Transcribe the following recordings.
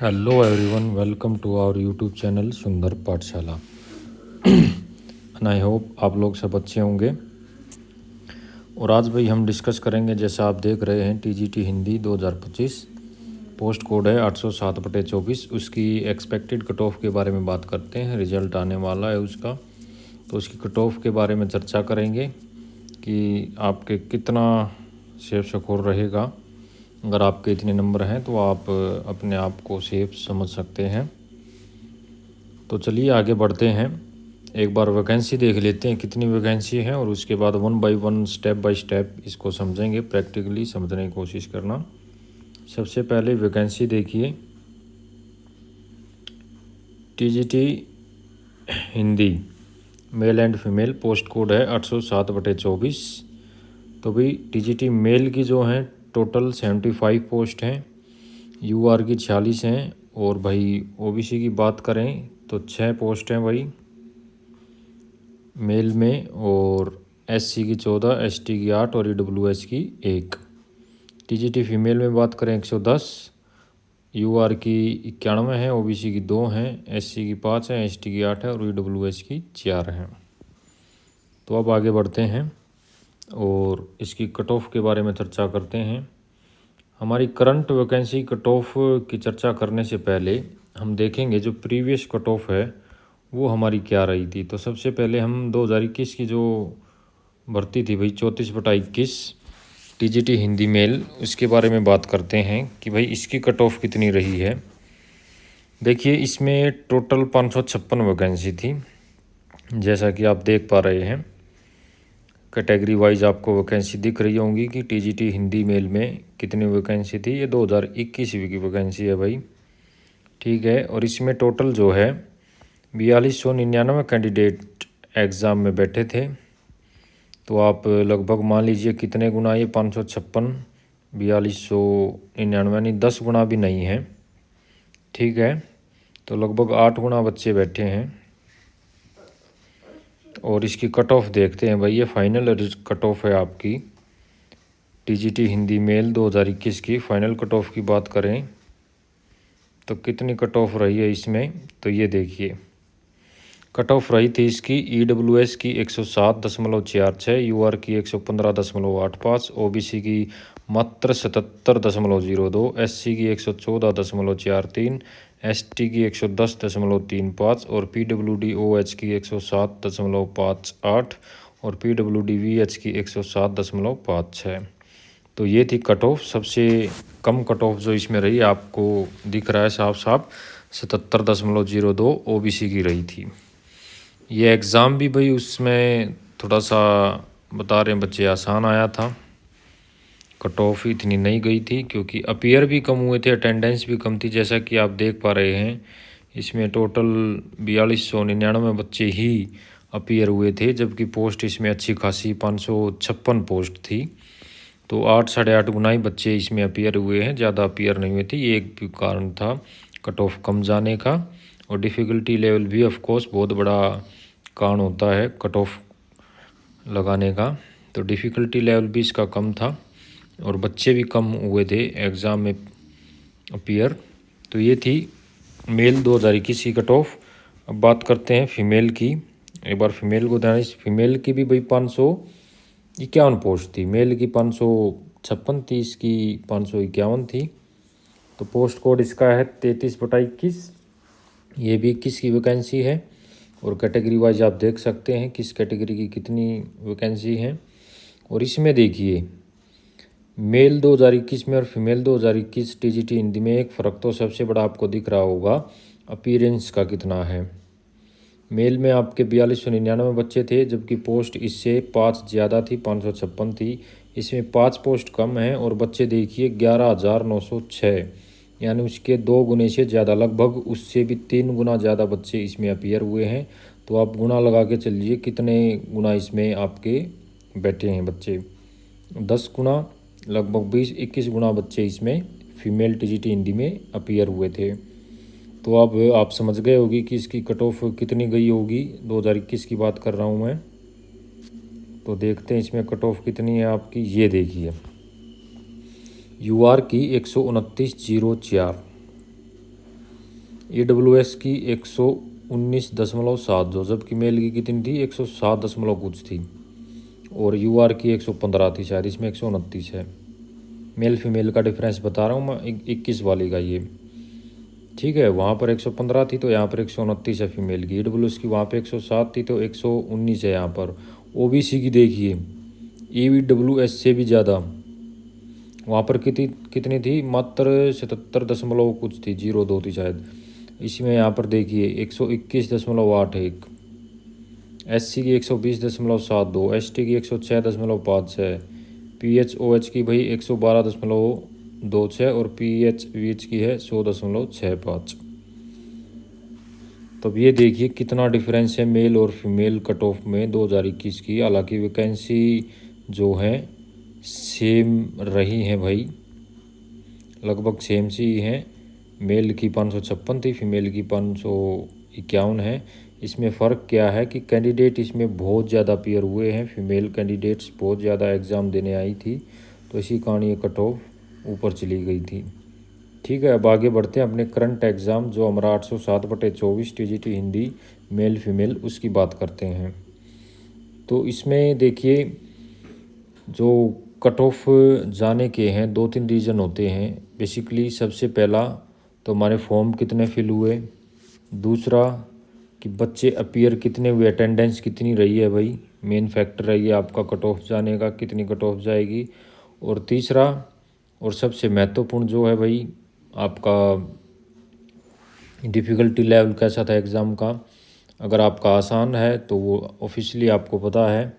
Hello everyone, welcome to our YouTube channel Sundar Pathshala. And I hope आप लोग सब अच्छे होंगे। और आज भाई हम डिस्कस करेंगे, जैसा आप देख रहे हैं, टीजीटी हिंदी 2025, पोस्ट कोड है 807/24। उसकी एक्सपेक्टेड कट ऑफ के बारे में बात करते हैं। रिजल्ट आने वाला है उसका, तो उसकी कट ऑफ के बारे में चर्चा करेंगे कि आपके कितना सेफ स्कोर रहेगा। अगर आपके इतने नंबर हैं तो आप अपने आप को सेफ समझ सकते हैं। तो चलिए आगे बढ़ते हैं। एक बार वैकेंसी देख लेते हैं कितनी वैकेंसी है, और उसके बाद one by one step by step इसको समझेंगे। प्रैक्टिकली समझने की कोशिश करना। सबसे पहले वैकेंसी देखिए, TGT Hindi male and female, post code है 807/24। तो भाई टीजीटी मेल की जो हैं टोटल 75 पोस्ट हैं, यूआर की 46 हैं, और भाई ओबीसी की बात करें तो 6 पोस्ट हैं भाई मेल में, और एससी की 14, एसटी की 8 और ईडब्ल्यूएस की 1। टीजीटी फीमेल में बात करें 110, यूआर की 91 है, ओबीसी की 2 हैं, एससी की 5 है, एसटी की 8 है और ईडब्ल्यूएस की 4 हैं। तो अब आगे बढ़ते हैं और इसकी कट ऑफ के बारे में चर्चा करते हैं। हमारी करंट वैकेंसी कट ऑफ की चर्चा करने से पहले हम देखेंगे जो प्रीवियस कट ऑफ है वो हमारी क्या रही थी। तो सबसे पहले हम 2021 की जो भर्ती थी भाई 34/21 टीजीटी हिंदी मेल, उसके बारे में बात करते हैं कि भाई इसकी कट ऑफ कितनी रही है। देखिए इसमें टोटल 556 वैकेंसी थी, जैसा कि आप देख पा रहे हैं। कैटेगरी वाइज आपको वैकेंसी दिख रही होंगी कि टीजीटी हिंदी मेल में कितनी वैकेंसी थी। ये 2021 की वैकेंसी है भाई, ठीक है। और इसमें टोटल जो है 4299 कैंडिडेट एग्ज़ाम में बैठे थे। तो आप लगभग मान लीजिए कितने गुना, ये 556 4299 नहीं, 10 गुना भी नहीं है, ठीक है। तो लगभग 8 गुना बच्चे बैठे हैं। और इसकी कट ऑफ देखते हैं भाई, ये फाइनल कट ऑफ है आपकी टीजीटी हिंदी मेल 2021 की। फाइनल कट ऑफ की बात करें तो कितनी कट ऑफ रही है इसमें, तो ये देखिए कट ऑफ रही थी इसकी ईडब्ल्यूएस की 107.46, यूआर की 115.85, ओबीसी की मात्र 77.02, एससी की 114.43, एसटी की 110.35 और पीडब्ल्यूडी-ओएच की 107.58 और पीडब्ल्यूडी-वीएच की 107.56। तो ये थी कट ऑफ। सबसे कम कट ऑफ जो इसमें रही आपको दिख रहा है साफ साफ 77.02 ओबीसी की रही थी। ये एग्ज़ाम भी भाई उसमें थोड़ा सा बता रहे हैं बच्चे आसान आया था, कट ऑफ इतनी नहीं गई थी क्योंकि अपीयर भी कम हुए थे, अटेंडेंस भी कम थी। जैसा कि आप देख पा रहे हैं इसमें टोटल 4299 बच्चे ही अपीयर हुए थे, जबकि पोस्ट इसमें अच्छी खासी 556 पोस्ट थी। तो 8 साढ़े 8 गुना ही बच्चे इसमें अपीयर हुए हैं, ज़्यादा अपीयर नहीं हुए थे। ये एक भी कारण था कट ऑफ कम जाने का। और डिफ़िकल्टी लेवल भी ऑफ कोर्स बहुत बड़ा कारण होता है कट ऑफ लगाने का। तो डिफ़िकल्टी लेवल भी इसका कम था और बच्चे भी कम हुए थे एग्ज़ाम में अपीयर। तो ये थी मेल 2021 की कट ऑफ। अब बात करते हैं फ़ीमेल की। एक बार फीमेल को ध्यान, फीमेल की भी भाई 551 पोस्ट थी, मेल की 556 थी, इसकी 551 थी। तो पोस्ट कोड इसका है 33/21। ये भी 21 की वैकेंसी है और कैटेगरी वाइज आप देख सकते हैं किस कैटेगरी की कितनी वैकेंसी है। और इसमें देखिए मेल 2021 में और फीमेल 2021 टीजीटी हिंदी में एक फ़र्क तो सबसे बड़ा आपको दिख रहा होगा, अपीयरेंस का कितना है। मेल में आपके 4299 बच्चे थे, जबकि पोस्ट इससे 5 ज़्यादा थी, 556 थी। इसमें 5 पोस्ट कम हैं और बच्चे देखिए 11,906, यानी उसके 2 गुने से ज़्यादा, लगभग उससे भी 3 गुना ज़्यादा बच्चे इसमें अपीयर हुए हैं। तो आप गुना लगा के चलिए कितने गुना इसमें आपके बैठे हैं बच्चे, 10 गुना, लगभग 20-21 गुना बच्चे इसमें फीमेल टीजीटी हिंदी में अपीयर हुए थे। तो अब आप समझ गए होगी कि इसकी कट ऑफ कितनी गई होगी। 2021 की बात कर रहा हूँ मैं। तो देखते हैं इसमें कट ऑफ कितनी है आपकी। ये देखिए यूआर की 129.04, EWS की 119.7 जो, जबकि मेल की कितनी थी 107 दशमलव कुछ थी, और UR की 115 थी शायद, इसमें 129 है। मेल फीमेल का डिफरेंस बता रहा हूँ मैं, 21 वाली का ये, ठीक है। वहाँ पर 115 थी तो यहाँ पर 129 है फीमेल की। EWS की वहाँ पे 107 थी तो 119 है यहाँ पर। OBC की देखिए, EWS से भी ज़्यादा, वहाँ पर कितनी थी, मात्र 77 दशमलव कुछ थी, 02 थी शायद। इसमें यहाँ पर देखिए 121.81, SC की 120.72, ST की 106.56, PHOH की भाई 112.26 और PHVH की है 100.65। तो अब ये देखिए कितना डिफरेंस है मेल और फीमेल कट ऑफ में 2021 की। हालांकि वैकेंसी जो है सेम रही हैं भाई, लगभग सेम सी ही हैं। मेल की 556 थी, फीमेल की 551 है। इसमें फ़र्क क्या है कि कैंडिडेट इसमें बहुत ज़्यादा अपीयर हुए हैं, फीमेल कैंडिडेट्स बहुत ज़्यादा एग्ज़ाम देने आई थी, तो इसी कारण ये कट ऑफ ऊपर चली गई थी। ठीक है, अब आगे बढ़ते हैं अपने करंट एग्ज़ाम जो हमारा 807/24 TGT हिंदी मेल फीमेल उसकी बात करते हैं। तो इसमें देखिए जो कट ऑफ जाने के हैं 2-3 रीज़न होते हैं बेसिकली। सबसे पहला तो हमारे फॉर्म कितने फिल हुए, दूसरा कि बच्चे अपीयर कितने हुए, अटेंडेंस कितनी रही है भाई, मेन फैक्टर है ये आपका कट ऑफ जाने का, कितनी कट ऑफ जाएगी। और तीसरा और सबसे महत्वपूर्ण जो है भाई आपका डिफ़िकल्टी लेवल कैसा था एग्ज़ाम का। अगर आपका आसान है तो वो ऑफिशियली आपको पता है,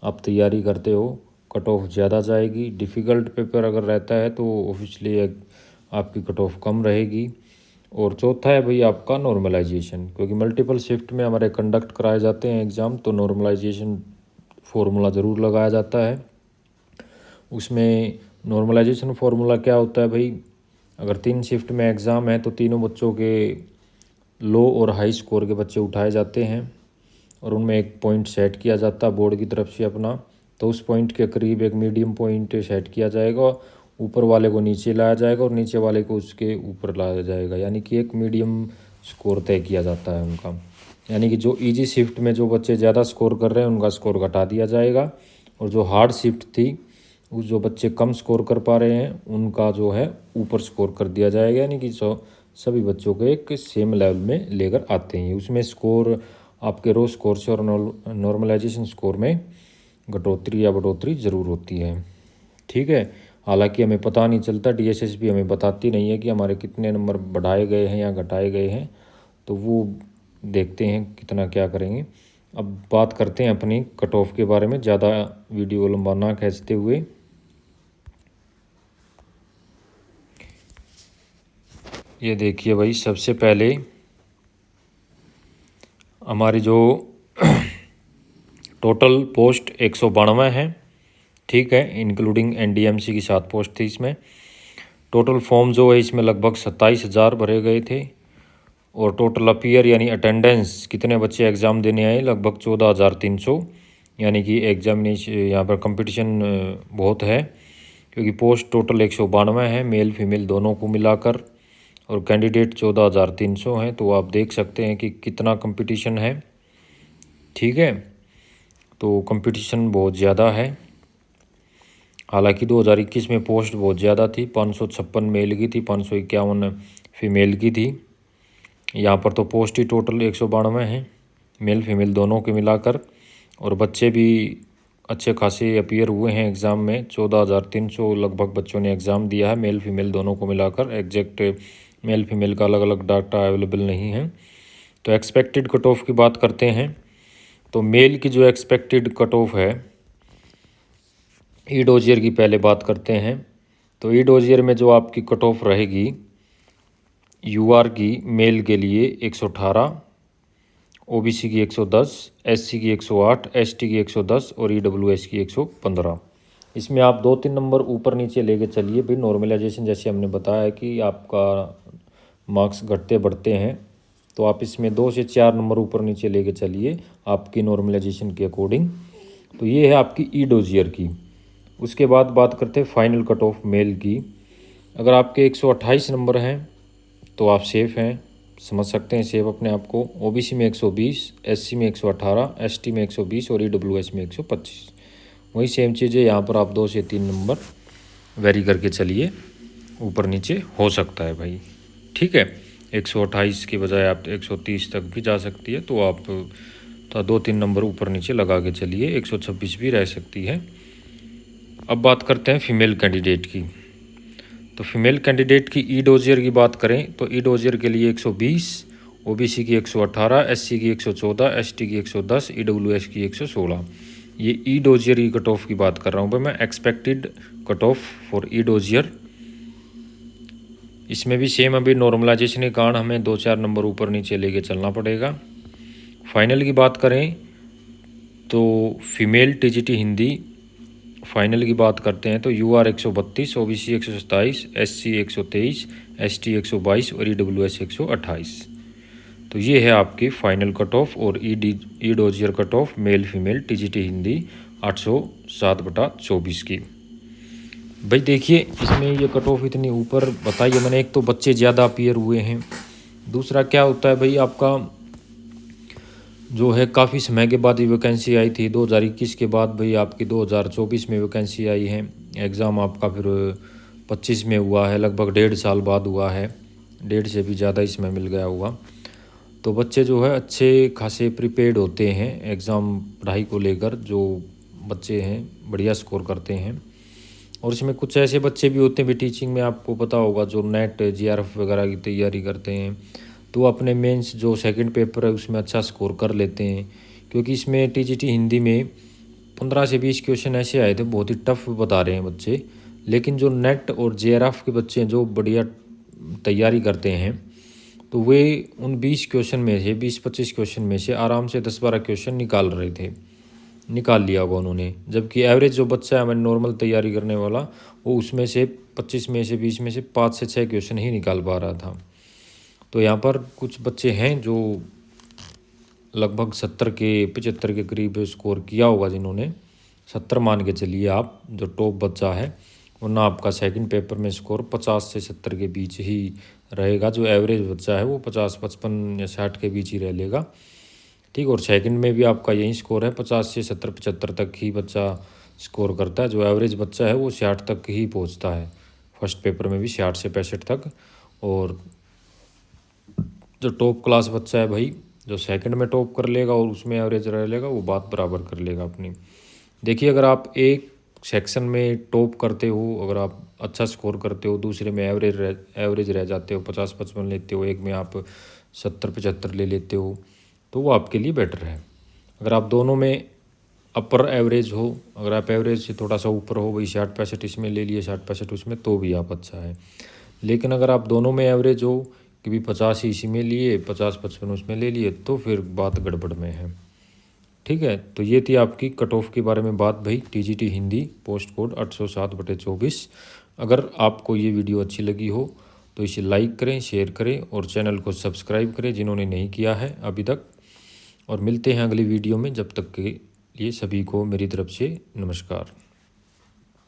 आप तैयारी करते हो, कट ऑफ ज़्यादा जाएगी। डिफ़िकल्ट पेपर अगर रहता है तो ऑफिशियली आपकी कट ऑफ कम रहेगी। और चौथा है भाई आपका नॉर्मलाइजेशन, क्योंकि मल्टीपल शिफ्ट में हमारे कंडक्ट कराए जाते हैं एग्ज़ाम, तो नॉर्मलाइजेशन फार्मूला ज़रूर लगाया जाता है। उसमें नॉर्मलाइजेशन फार्मूला क्या होता है भाई, अगर 3 शिफ्ट में एग्ज़ाम है तो तीनों बच्चों के लो और हाई स्कोर के बच्चे उठाए जाते हैं और उनमें एक पॉइंट सेट किया जाता है बोर्ड की तरफ से अपना, तो उस पॉइंट के करीब एक मीडियम पॉइंट सेट किया जाएगा, ऊपर वाले को नीचे लाया जाएगा और नीचे वाले को उसके ऊपर लाया जाएगा, यानी कि एक मीडियम स्कोर तय किया जाता है उनका। यानी कि जो इजी शिफ्ट में जो बच्चे ज़्यादा स्कोर कर रहे हैं उनका स्कोर घटा दिया जाएगा, और जो हार्ड शिफ्ट थी उस जो बच्चे कम स्कोर कर पा रहे हैं उनका जो है ऊपर स्कोर कर दिया जाएगा, यानी कि सभी बच्चों को एक सेम लेवल में लेकर आते हैं। उसमें स्कोर आपके रो स्कोर से और नॉर्मलाइजेशन स्कोर में घटोतरी या बढ़ोतरी ज़रूर होती है। ठीक है, हालांकि हमें पता नहीं चलता, DSS भी हमें बताती नहीं है कि हमारे कितने नंबर बढ़ाए गए हैं या घटाए गए हैं, तो वो देखते हैं कितना क्या करेंगे। अब बात करते हैं अपनी कट ऑफ के बारे में, ज़्यादा वीडियो लंबा ना खींचते हुए। ये देखिए भाई, सबसे पहले हमारी जो टोटल पोस्ट 192 है, ठीक है, इंक्लूडिंग NDMC की 7 पोस्ट थी इसमें। टोटल फॉर्म जो है इसमें लगभग 27,000 भरे गए थे, और टोटल अपीयर यानी अटेंडेंस कितने बच्चे एग्ज़ाम देने आए, लगभग 14,300, यानी कि एग्जामिनेशन यहाँ पर कंपटीशन बहुत है, क्योंकि पोस्ट टोटल 192 है मेल फीमेल दोनों को मिलाकर, और कैंडिडेट 14,300 हैं, तो आप देख सकते हैं कि कितना कंपटीशन है। ठीक है, तो कंपटीशन बहुत ज़्यादा है। हालांकि 2021 में पोस्ट बहुत ज़्यादा थी, 556 मेल की थी, 551 फीमेल की थी। यहाँ पर तो पोस्ट ही टोटल 192 हैं मेल फीमेल दोनों के मिलाकर, और बच्चे भी अच्छे खासे अपीयर हुए हैं एग्ज़ाम में। 14,300 लगभग बच्चों ने एग्ज़ाम दिया है मेल फीमेल दोनों को मिलाकर। एग्जैक्ट मेल फीमेल का अलग अलग डाटा अवेलेबल नहीं है। तो एक्सपेक्टेड कट ऑफ की बात करते हैं, तो मेल की जो एक्सपेक्टेड कट ऑफ है, ई डोजियर की पहले बात करते हैं। तो ई डोजियर में जो आपकी कट ऑफ रहेगी UR की मेल के लिए 118, OBC की 110, SC की 108, ST की 110 और EWS की 115। इसमें आप 2-3 नंबर ऊपर नीचे लेके चलिए भाई। नॉर्मलाइजेशन जैसे हमने बताया कि आपका मार्क्स घटते बढ़ते हैं, तो आप इसमें 2 से 4 नंबर ऊपर नीचे लेके चलिए आपकी नॉर्मलाइजेशन के अकॉर्डिंग। तो ये है आपकी ई डोजियर की। उसके बाद बात करते हैं फाइनल कट ऑफ मेल की। अगर आपके 128 नंबर हैं तो आप सेफ़ हैं, समझ सकते हैं सेव अपने आप को। ओबीसी में 120, एससी में 118, एसटी में 120 और ईडब्ल्यूएस में 125। वही सेम चीज़ है, यहाँ पर आप 2 से 3 नंबर वेरी करके चलिए, ऊपर नीचे हो सकता है भाई। ठीक है, 128 की बजाय आप 130 तक भी जा सकती है, तो आप तो 2-3 नंबर ऊपर नीचे लगा के चलिए, 126 भी रह सकती है। अब बात करते हैं फीमेल कैंडिडेट की। तो फीमेल कैंडिडेट की ई डोजियर की बात करें तो ई डोजियर के लिए 120, ओबीसी की 118, एससी की 114, एसटी की 110, ईडब्ल्यूएस की 116। ये ई डोजियर की कट ऑफ की बात कर रहा हूँ भाई मैं, expected cut off for E dossier. इसमें भी सेम अभी नॉर्मलाइजेशन के कारण हमें 2-4 नंबर ऊपर नीचे लेके चलना पड़ेगा। फाइनल की बात करें तो फीमेल टीजीटी हिंदी फाइनल की बात करते हैं तो यूआर 132, ओबीसी 127, एससी 123, एसटी 122 और ईडब्ल्यूएस 128। तो ये है आपकी फाइनल कट ऑफ और ई dossier cut of male female TGT Hindi 807/24 की। भाई देखिए इसमें ये कट ऑफ इतनी ऊपर बताइए मैंने, एक तो बच्चे ज़्यादा अपीयर हुए हैं, दूसरा क्या होता है भाई आपका जो है काफ़ी समय के बाद ही वैकेंसी आई थी। 2021 के बाद भाई आपकी 2024 में वैकेंसी आई है। एग्ज़ाम आपका फिर 25 में हुआ है, लगभग 1.5 साल बाद हुआ है, 1.5 से भी ज़्यादा इसमें मिल गया हुआ। तो बच्चे जो है अच्छे खासे प्रिपेयर्ड होते हैं एग्ज़ाम पढ़ाई को लेकर, जो बच्चे हैं बढ़िया स्कोर करते हैं। और इसमें कुछ ऐसे बच्चे भी होते हैं भी टीचिंग में आपको पता होगा, जो नेट जीआरएफ वगैरह की तैयारी करते हैं, तो अपने मेंस जो सेकंड पेपर है उसमें अच्छा स्कोर कर लेते हैं। क्योंकि इसमें टीजीटी हिंदी में 15 से 20 क्वेश्चन ऐसे आए थे, बहुत ही टफ बता रहे हैं बच्चे। लेकिन जो नेट और जेआरएफ के बच्चे हैं जो बढ़िया तैयारी करते हैं, तो वे उन 20 क्वेश्चन में से 20-25 क्वेश्चन में से आराम से 10-12 क्वेश्चन निकाल लिया होगा उन्होंने। जबकि एवरेज जो बच्चा है हमारे नॉर्मल तैयारी करने वाला, वो उसमें से 25 में से 20 में से 5 से 6 क्वेश्चन ही निकाल पा रहा था। तो यहाँ पर कुछ बच्चे हैं जो लगभग 70 के करीब स्कोर किया होगा, जिन्होंने 70 मान के चलिए आप, जो टॉप बच्चा है, वरना आपका सेकंड पेपर में स्कोर 50 से 70 के बीच ही रहेगा। जो एवरेज बच्चा है वो 50, 55 या 60 के बीच ही रह लेगा। ठीक, और सेकंड में भी आपका यही स्कोर है, 50 से 70, 75 तक ही बच्चा स्कोर करता है। जो एवरेज बच्चा है वो 60 तक ही पहुंचता है, फर्स्ट पेपर में भी 60 से 65 तक। और जो टॉप क्लास बच्चा है भाई, जो सेकंड में टॉप कर लेगा और उसमें एवरेज रह लेगा, वो बात बराबर कर लेगा अपनी। देखिए अगर आप एक सेक्शन में टॉप करते हो, अगर आप अच्छा स्कोर करते हो, दूसरे में एवरेज रह जाते हो, 50-55 लेते हो, एक में आप 70-75 ले लेते हो, तो वो आपके लिए बेटर है। अगर आप दोनों में अपर एवरेज हो, अगर आप एवरेज से थोड़ा सा ऊपर हो, वही 60-65 इसमें ले लिए, 60-65 उसमें, तो भी आप अच्छा है। लेकिन अगर आप दोनों में एवरेज हो कि भी 50 ही इसी में लिए, 50-55 उसमें ले लिए, तो फिर बात गड़बड़ में है। ठीक है, तो ये थी आपकी कट ऑफ के बारे में बात भाई, टीजीटी हिंदी पोस्ट कोड 807/24। अगर आपको ये वीडियो अच्छी लगी हो तो इसे लाइक करें, शेयर करें और चैनल को सब्सक्राइब करें जिन्होंने नहीं किया है अभी तक। और मिलते हैं अगली वीडियो में, जब तक के लिए सभी को मेरी तरफ से नमस्कार।